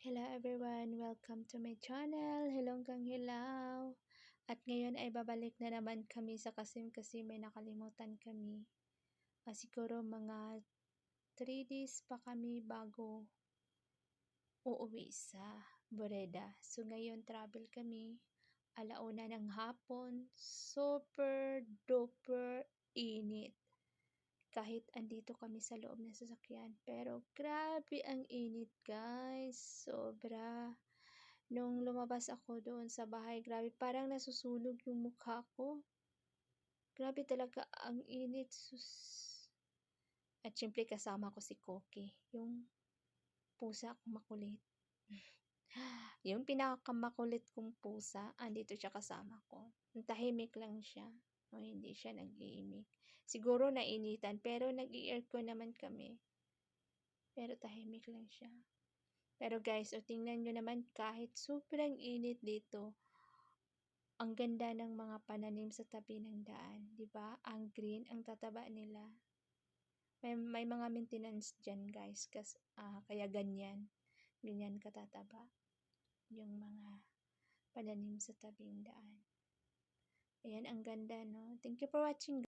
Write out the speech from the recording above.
Hello everyone! Welcome to my channel! Hello hanggang hilaw! At ngayon ay babalik na naman kami sa Kasim kasi may nakalimutan kami. Siguro mga 3 days pa kami bago uuwi sa Bureda. So ngayon travel kami. 1:00 ng hapon. Super duper init. Kahit andito kami sa loob ng sasakyan. Pero grabe ang init guys. Sobra. Nung lumabas ako doon sa bahay, grabe parang nasusunog yung mukha ko. Grabe talaga ang init. Sus. At syempre kasama ko si Koki. Yung pusa kong makulit. Yung pinakamakulit kong pusa, andito siya kasama ko. Tahimik lang siya. O, hindi siya nag-iimik. Siguro nainitan, pero nag-i-aircon naman kami. Pero tahimik lang siya. Pero guys, tingnan nyo naman kahit sobrang init dito, ang ganda ng mga pananim sa tabi ng daan. Diba? Ang green, ang tataba nila. May mga maintenance dyan guys, kaya ganyan. Ganyan katataba yung mga pananim sa tabing daan. Ayan, ang ganda, no? Thank you for watching.